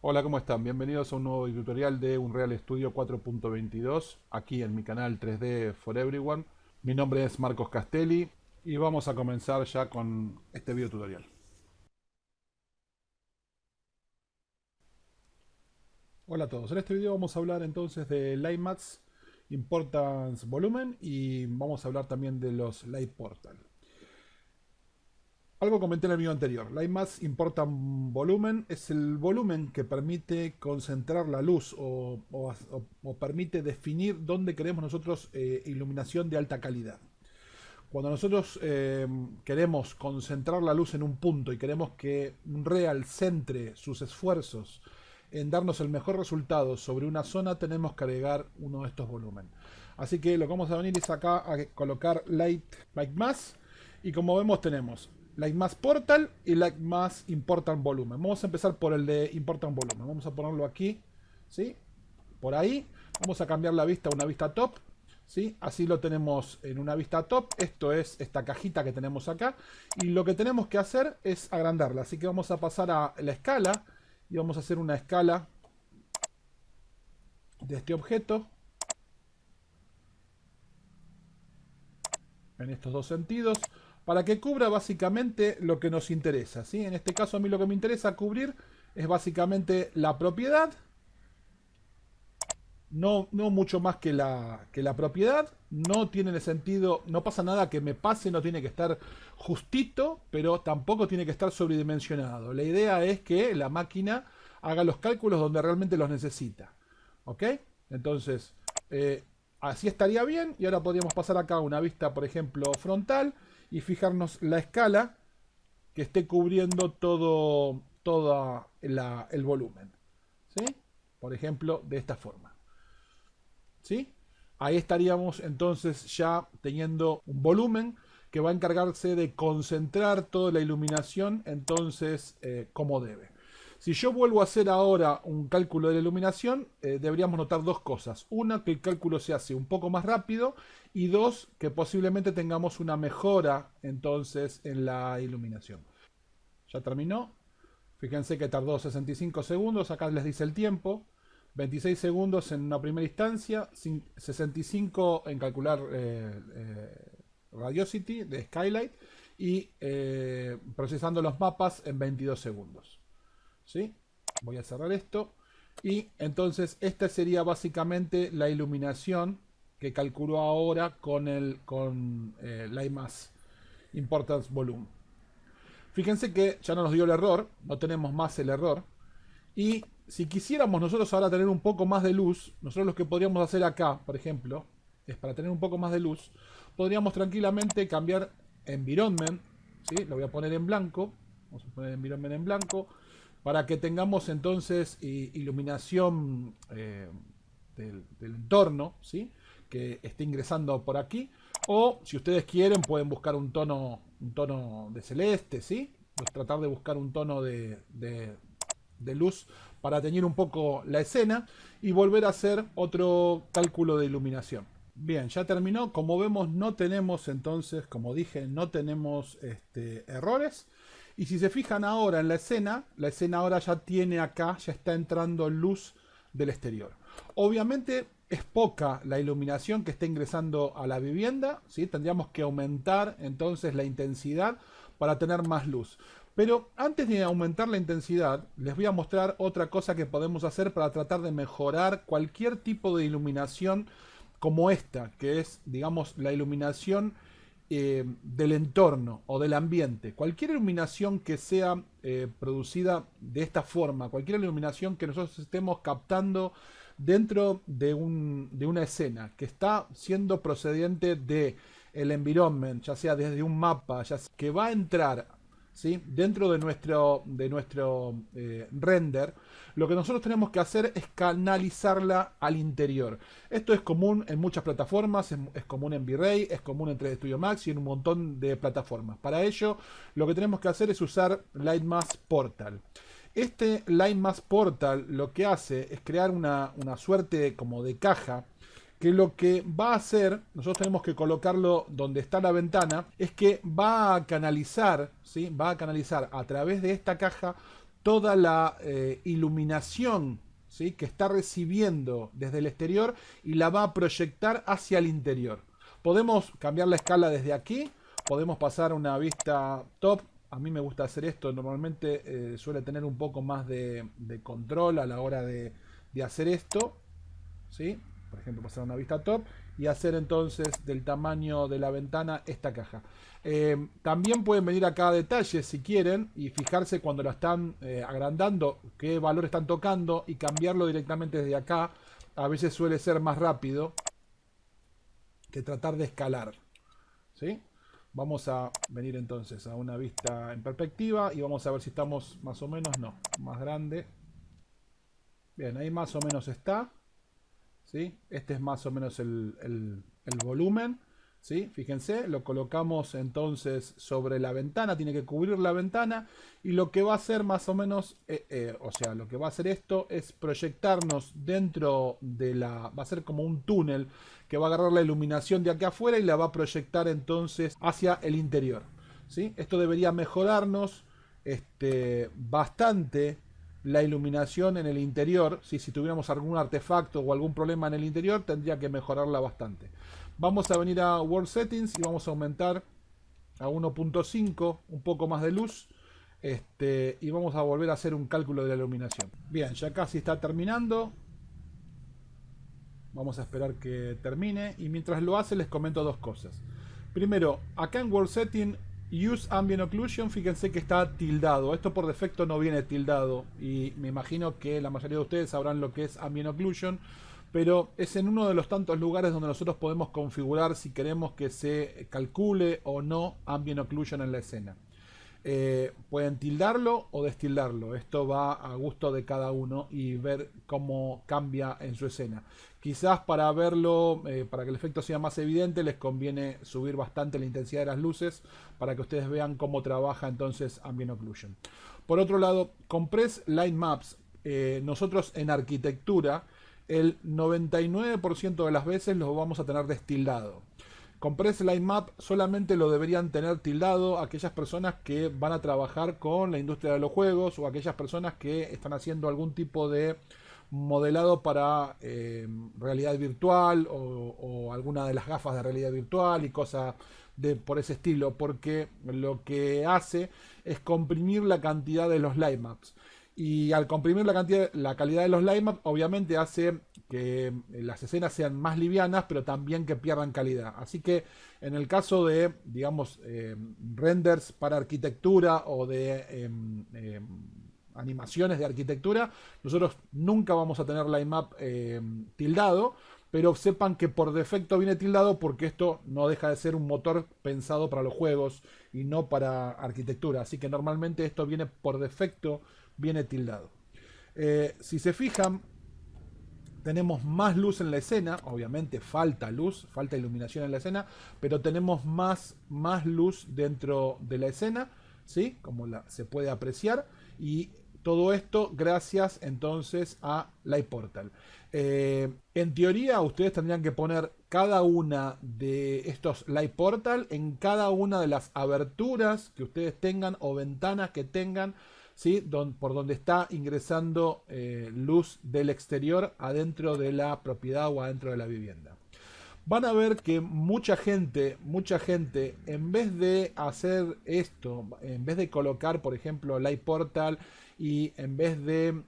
Hola, ¿cómo están? Bienvenidos a un nuevo tutorial de Unreal Studio 4.22 aquí en mi canal 3D for Everyone. Mi nombre es Marcos Castelli y vamos a comenzar ya con este video tutorial. Hola a todos, en este video vamos a hablar entonces de Light Maps, Importance Volumen y vamos a hablar también de los Light Portal. Algo comenté en el video anterior. Light Mass importa un volumen. Es el volumen que permite concentrar la luz o permite definir dónde queremos nosotros iluminación de alta calidad. Cuando nosotros queremos concentrar la luz en un punto y queremos que Unreal centre sus esfuerzos en darnos el mejor resultado sobre una zona, tenemos que agregar uno de estos volúmenes. Así que lo que vamos a venir es acá a colocar Light Mass. Y como vemos tenemos Light Mass Portal y Light Mass Important Volumen. Vamos a empezar por el de Important Volumen. Vamos a ponerlo aquí, ¿sí? Por ahí. Vamos a cambiar la vista a una vista top, ¿sí? Así lo tenemos en una vista top. Esto es esta cajita que tenemos acá. Y lo que tenemos que hacer es agrandarla. Así que vamos a pasar a la escala. Y vamos a hacer una escala de este objeto. En estos dos sentidos. Para que cubra básicamente lo que nos interesa, ¿sí? En este caso a mí lo que me interesa cubrir es básicamente la propiedad. No mucho más que la propiedad. No tiene sentido, no pasa nada que me pase, no tiene que estar justito, pero tampoco tiene que estar sobredimensionado. La idea es que la máquina haga los cálculos donde realmente los necesita. ¿Ok? Entonces, así estaría bien. Y ahora podríamos pasar acá a una vista, por ejemplo, frontal y fijarnos la escala que esté cubriendo todo el volumen. ¿Sí? Por ejemplo, de esta forma. ¿Sí? Ahí estaríamos entonces ya teniendo un volumen que va a encargarse de concentrar toda la iluminación entonces como debe. Si yo vuelvo a hacer ahora un cálculo de la iluminación, deberíamos notar dos cosas. Una, que el cálculo se hace un poco más rápido y dos, que posiblemente tengamos una mejora entonces en la iluminación. Ya terminó. Fíjense que tardó 65 segundos, acá les dice el tiempo. 26 segundos en una primera instancia, 65 en calcular Radiosity de Skylight y procesando los mapas en 22 segundos. ¿Sí? Voy a cerrar esto. Y entonces esta sería básicamente la iluminación que calculó ahora con Light Mass Importance Volume. Fíjense que ya no nos dio el error, no tenemos más el error. Y si quisiéramos nosotros ahora tener un poco más de luz, nosotros lo que podríamos hacer acá, por ejemplo, es para tener un poco más de luz, podríamos tranquilamente cambiar Environment, ¿sí? Lo voy a poner en blanco, vamos a poner Environment en blanco, para que tengamos entonces iluminación del entorno, ¿sí? Que esté ingresando por aquí. O si ustedes quieren pueden buscar un tono de celeste, ¿sí? Pues tratar de buscar un tono de luz para teñir un poco la escena y volver a hacer otro cálculo de iluminación. Bien, ya terminó. Como vemos no tenemos entonces, como dije, no tenemos errores. Y si se fijan ahora en la escena ahora ya tiene acá, ya está entrando luz del exterior. Obviamente es poca la iluminación que está ingresando a la vivienda, ¿sí? Tendríamos que aumentar entonces la intensidad para tener más luz. Pero antes de aumentar la intensidad, les voy a mostrar otra cosa que podemos hacer para tratar de mejorar cualquier tipo de iluminación como esta, que es, digamos, la iluminación del entorno o del ambiente. Cualquier iluminación que sea producida de esta forma, cualquier iluminación que nosotros estemos captando dentro de una escena que está siendo procedente de el environment, ya sea desde un mapa, ya sea, que va a entrar, ¿sí? Dentro de nuestro render, lo que nosotros tenemos que hacer es canalizarla al interior. Esto es común en muchas plataformas, es común en V-Ray, es común en 3D Studio Max y en un montón de plataformas. Para ello, lo que tenemos que hacer es usar Light Mass Portal. Este Light Mass Portal lo que hace es crear una suerte como de caja que lo que va a hacer, nosotros tenemos que colocarlo donde está la ventana, es que va a canalizar, ¿sí? Va a canalizar a través de esta caja toda la iluminación, ¿sí?, que está recibiendo desde el exterior y la va a proyectar hacia el interior. Podemos cambiar la escala desde aquí, podemos pasar a una vista top. A mí me gusta hacer esto, normalmente suele tener un poco más de control a la hora de hacer esto, ¿sí? Por ejemplo, pasar a una vista top y hacer entonces del tamaño de la ventana esta caja. También pueden venir acá a detalles si quieren y fijarse cuando la están agrandando qué valor están tocando y cambiarlo directamente desde acá. A veces suele ser más rápido que tratar de escalar, ¿sí? Vamos a venir entonces a una vista en perspectiva y vamos a ver si estamos más o menos, no, más grande. Bien, ahí más o menos está, ¿sí? Este es más o menos el volumen, ¿sí? Fíjense, lo colocamos entonces sobre la ventana, tiene que cubrir la ventana y lo que va a hacer más o menos, o sea, lo que va a hacer esto es proyectarnos dentro de la, va a ser como un túnel que va a agarrar la iluminación de acá afuera y la va a proyectar entonces hacia el interior, ¿sí? Esto debería mejorarnos bastante la iluminación en el interior. ¿Sí? Si tuviéramos algún artefacto o algún problema en el interior, tendría que mejorarla bastante. Vamos a venir a World Settings y vamos a aumentar a 1.5, un poco más de luz. Y vamos a volver a hacer un cálculo de la iluminación. Bien, ya casi está terminando. Vamos a esperar que termine. Y mientras lo hace, les comento dos cosas. Primero, acá en World Setting, Use Ambient Occlusion, fíjense que está tildado. Esto por defecto no viene tildado. Y me imagino que la mayoría de ustedes sabrán lo que es Ambient Occlusion. Pero es en uno de los tantos lugares donde nosotros podemos configurar si queremos que se calcule o no Ambient Occlusion en la escena. Pueden tildarlo o destildarlo. Esto va a gusto de cada uno y ver cómo cambia en su escena. Quizás para verlo, para que el efecto sea más evidente, les conviene subir bastante la intensidad de las luces para que ustedes vean cómo trabaja entonces Ambient Occlusion. Por otro lado, Compress Line Maps. Nosotros en arquitectura el 99% de las veces lo vamos a tener destildado. Compress Line Map solamente lo deberían tener tildado aquellas personas que van a trabajar con la industria de los juegos o aquellas personas que están haciendo algún tipo de modelado para realidad virtual o alguna de las gafas de realidad virtual y cosas por ese estilo, porque lo que hace es comprimir la cantidad de los line maps. Y al comprimir la calidad de los line maps, obviamente hace que las escenas sean más livianas, pero también que pierdan calidad. Así que en el caso de, digamos, renders para arquitectura o de animaciones de arquitectura, nosotros nunca vamos a tener line map tildado, pero sepan que por defecto viene tildado porque esto no deja de ser un motor pensado para los juegos y no para arquitectura. Así que normalmente esto viene por defecto, viene tildado. Si se fijan, tenemos más luz en la escena. Obviamente falta luz, falta iluminación en la escena, pero tenemos más luz dentro de la escena, ¿sí? Como se puede apreciar. Y todo esto gracias entonces a Light Portal. En teoría ustedes tendrían que poner cada una de estos Light Portal en cada una de las aberturas que ustedes tengan o ventanas que tengan, ¿sí? Por donde está ingresando luz del exterior adentro de la propiedad o adentro de la vivienda. Van a ver que mucha gente, en vez de hacer esto, en vez de colocar, por ejemplo, Light Portal y en vez de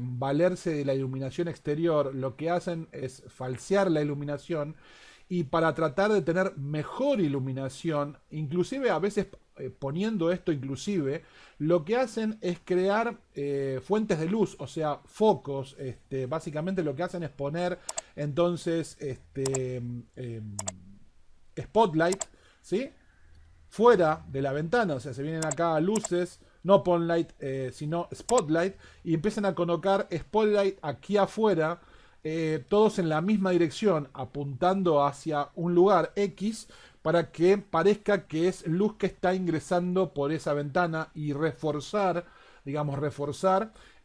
valerse de la iluminación exterior, lo que hacen es falsear la iluminación y para tratar de tener mejor iluminación, inclusive a veces poniendo esto inclusive, lo que hacen es crear fuentes de luz, o sea, focos. Básicamente lo que hacen es poner entonces spotlight, ¿sí? Fuera de la ventana, o sea, se vienen acá luces, no Ponlight, sino Spotlight, y empiezan a colocar Spotlight aquí afuera, todos en la misma dirección, apuntando hacia un lugar X, para que parezca que es luz que está ingresando por esa ventana y reforzar, digamos,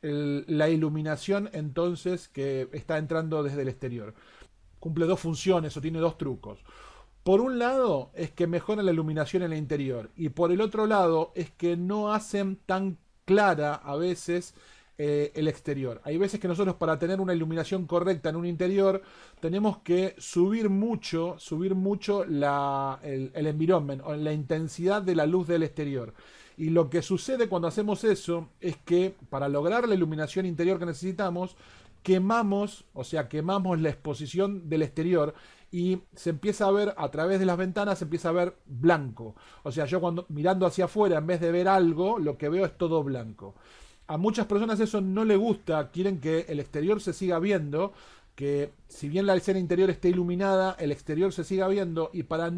la iluminación entonces que está entrando desde el exterior. Cumple dos funciones o tiene dos trucos. Por un lado es que mejora la iluminación en el interior y por el otro lado es que no hacen tan clara a veces el exterior. Hay veces que nosotros, para tener una iluminación correcta en un interior, tenemos que subir mucho el environment o la intensidad de la luz del exterior. Y lo que sucede cuando hacemos eso es que, para lograr la iluminación interior que necesitamos, quemamos la exposición del exterior, y se empieza a ver a través de las ventanas, se empieza a ver blanco. O sea, yo cuando mirando hacia afuera, en vez de ver algo, lo que veo es todo blanco. A muchas personas eso no le gusta, quieren que el exterior se siga viendo, que si bien la escena interior esté iluminada, el exterior se siga viendo, y para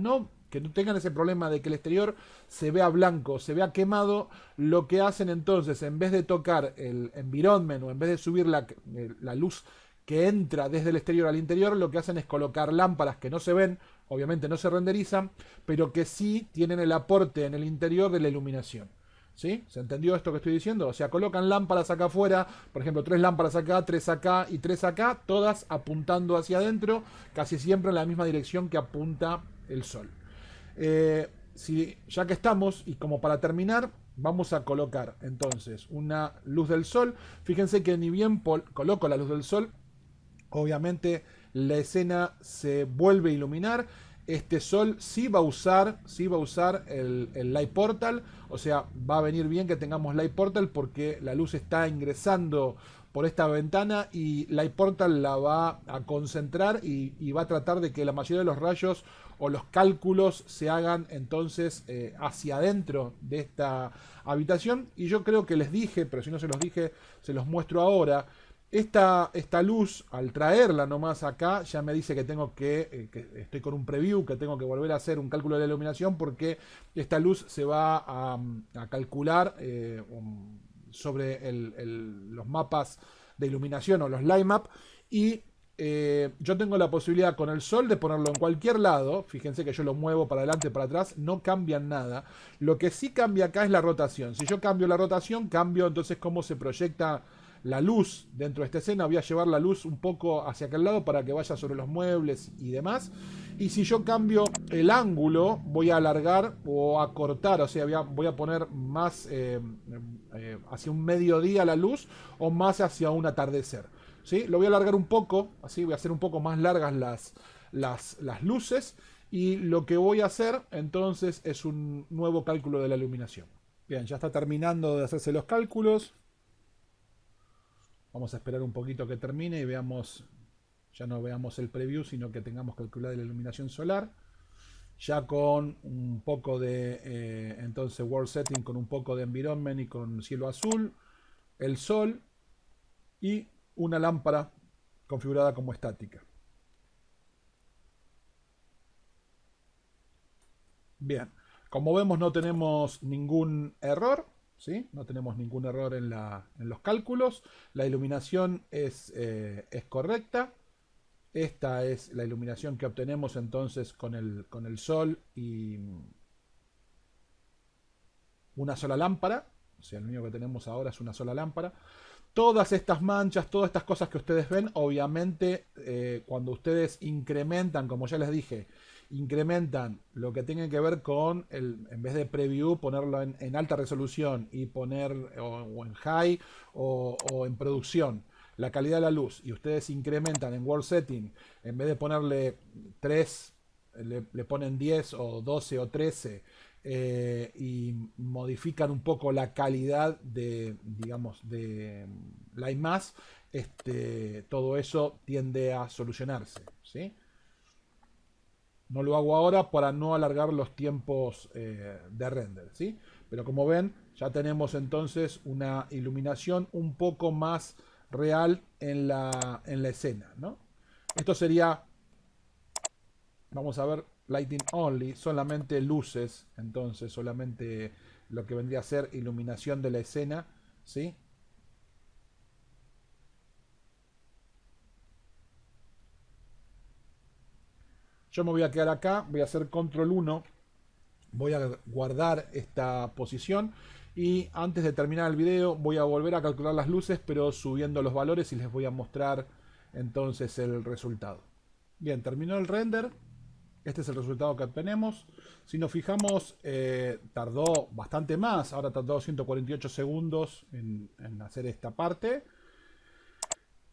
que no tengan ese problema de que el exterior se vea blanco, se vea quemado, lo que hacen entonces, en vez de tocar el environment o en vez de subir la luz que entra desde el exterior al interior, lo que hacen es colocar lámparas que no se ven, obviamente no se renderizan, pero que sí tienen el aporte en el interior de la iluminación. ¿Sí? ¿Se entendió esto que estoy diciendo? O sea, colocan lámparas acá afuera, por ejemplo, 3 lámparas acá, 3 acá y 3 acá, todas apuntando hacia adentro, casi siempre en la misma dirección que apunta el sol. Ya que estamos, y como para terminar, vamos a colocar entonces una luz del sol. Fíjense que ni bien coloco la luz del sol, obviamente la escena se vuelve a iluminar. Este sol sí va a usar el light portal, o sea, va a venir bien que tengamos light portal porque la luz está ingresando por esta ventana y light portal la va a concentrar y va a tratar de que la mayoría de los rayos o los cálculos se hagan entonces hacia adentro de esta habitación. Y yo creo que les dije, pero si no se los dije, se los muestro ahora. Esta luz, al traerla nomás acá, ya me dice que que estoy con un preview, que tengo que volver a hacer un cálculo de la iluminación, porque esta luz se va a calcular sobre los mapas de iluminación o los light map. Y yo tengo la posibilidad con el sol de ponerlo en cualquier lado. Fíjense que yo lo muevo para adelante, para atrás, no cambian nada. Lo que sí cambia acá es la rotación. Si yo cambio la rotación, cambio entonces cómo se proyecta la luz dentro de esta escena. Voy a llevar la luz un poco hacia aquel lado para que vaya sobre los muebles y demás. Y si yo cambio el ángulo, voy a alargar o acortar, o sea, voy a poner más hacia un mediodía la luz o más hacia un atardecer. ¿Sí? Lo voy a alargar un poco, así voy a hacer un poco más largas las luces. Y lo que voy a hacer entonces es un nuevo cálculo de la iluminación. Bien, ya está terminando de hacerse los cálculos. Vamos a esperar un poquito que termine y veamos, ya no veamos el preview, sino que tengamos calculada la iluminación solar. Ya con un poco de, entonces, world setting, con un poco de environment y con cielo azul, el sol y una lámpara configurada como estática. Bien, como vemos no tenemos ningún error. ¿Sí? No tenemos ningún error en los cálculos. La iluminación es correcta. Esta es la iluminación que obtenemos entonces con el sol y una sola lámpara. O sea, lo único que tenemos ahora es una sola lámpara. Todas estas manchas, todas estas cosas que ustedes ven, obviamente cuando ustedes incrementan, como ya les dije, incrementan lo que tiene que ver con en vez de preview, ponerlo en alta resolución y poner o en high o en producción la calidad de la luz, y ustedes incrementan en world setting, en vez de ponerle 3, le ponen 10 o 12 o 13, y modifican un poco la calidad digamos, de la imagen, todo eso tiende a solucionarse, ¿sí? No lo hago ahora para no alargar los tiempos de render, ¿sí? Pero como ven, ya tenemos entonces una iluminación un poco más real en la escena, ¿no? Esto sería, vamos a ver, lighting only, solamente luces, entonces solamente lo que vendría a ser iluminación de la escena, ¿sí? Yo me voy a quedar acá, voy a hacer control 1, voy a guardar esta posición y antes de terminar el video voy a volver a calcular las luces, pero subiendo los valores, y les voy a mostrar entonces el resultado. Bien, terminó el render. Este es el resultado que obtenemos. Si nos fijamos, tardó bastante más. Ahora tardó 148 segundos en hacer esta parte.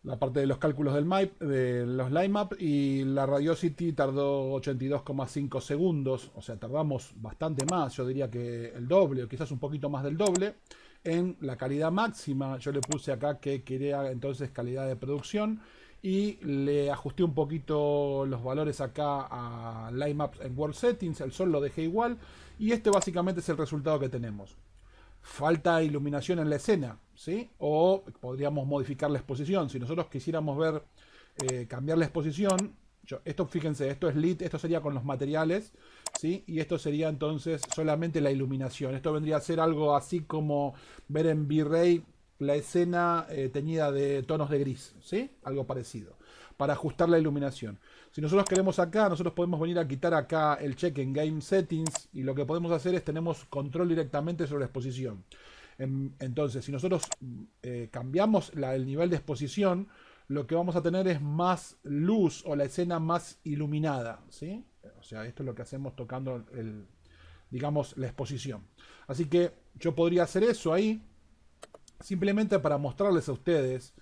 La parte de los cálculos de los line map, y la Radiosity tardó 82,5 segundos. O sea, tardamos bastante más. Yo diría que el doble o quizás un poquito más del doble. En la calidad máxima yo le puse acá que quería entonces calidad de producción. Y le ajusté un poquito los valores acá a Line Maps en World Settings. El sol lo dejé igual. Y este básicamente es el resultado que tenemos. Falta iluminación en la escena, ¿sí? O podríamos modificar la exposición. Si nosotros quisiéramos ver, cambiar la exposición, esto fíjense, esto es lit, esto sería con los materiales, ¿sí? Y esto sería entonces solamente la iluminación. Esto vendría a ser algo así como ver en V-Ray la escena teñida de tonos de gris, ¿sí? Algo parecido, para ajustar la iluminación. Si nosotros queremos acá, nosotros podemos venir a quitar acá el check en Game Settings, y lo que podemos hacer es tenemos control directamente sobre la exposición. Entonces, si nosotros cambiamos el nivel de exposición, lo que vamos a tener es más luz o la escena más iluminada, ¿sí? O sea, esto es lo que hacemos tocando digamos, la exposición. Así que yo podría hacer eso ahí, simplemente para mostrarles a ustedes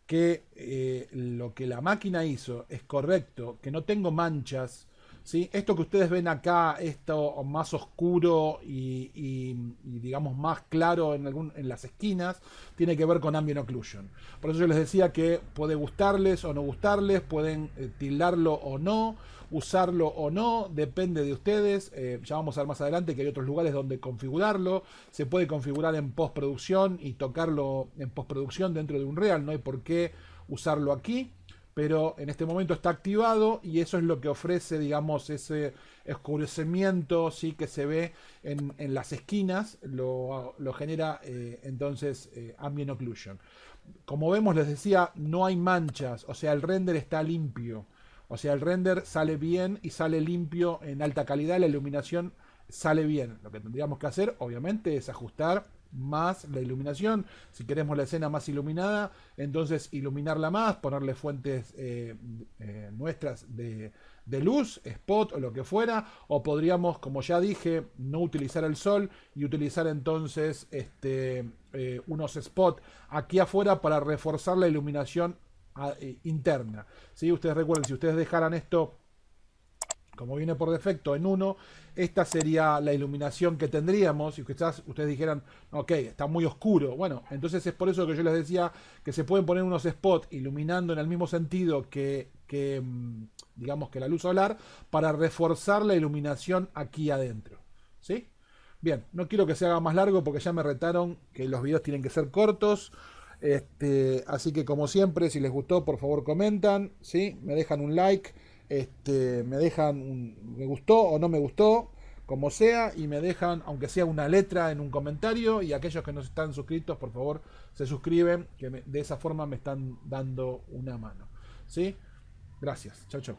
que lo que la máquina hizo es correcto, que no tengo manchas, ¿sí? Esto que ustedes ven acá, esto más oscuro y digamos más claro en las esquinas, tiene que ver con Ambient Occlusion. Por eso yo les decía que puede gustarles o no gustarles, pueden tildarlo o no, usarlo o no, depende de ustedes. Ya vamos a ver más adelante que hay otros lugares donde configurarlo. Se puede configurar en postproducción y tocarlo en postproducción dentro de Unreal. No hay por qué usarlo aquí, pero en este momento está activado y eso es lo que ofrece, digamos, ese oscurecimiento, ¿sí? Que se ve en las esquinas, lo genera entonces Ambient Occlusion. Como vemos, les decía, no hay manchas, o sea, el render está limpio. O sea, el render sale bien y sale limpio en alta calidad, la iluminación sale bien. Lo que tendríamos que hacer, obviamente, es ajustar más la iluminación. Si queremos la escena más iluminada, entonces iluminarla más, ponerle fuentes nuestras de luz, spot o lo que fuera. O podríamos, como ya dije, no utilizar el sol y utilizar entonces unos spots aquí afuera para reforzar la iluminación interna, ¿sí? Ustedes recuerden, si ustedes dejaran esto como viene por defecto en 1, esta sería la iluminación que tendríamos. Y quizás ustedes dijeran, ok, está muy oscuro. Bueno, entonces es por eso que yo les decía que se pueden poner unos spots iluminando en el mismo sentido que digamos que la luz solar, para reforzar la iluminación aquí adentro, ¿sí? Bien, no quiero que se haga más largo porque ya me retaron que los videos tienen que ser cortos. Así que como siempre, si les gustó, por favor comentan, ¿sí? Me dejan un like, me dejan un me gustó o no me gustó, como sea, y me dejan, aunque sea una letra, en un comentario. Y aquellos que no están suscritos, por favor, se suscriben, que de esa forma me están dando una mano, ¿sí? Gracias, chau chau.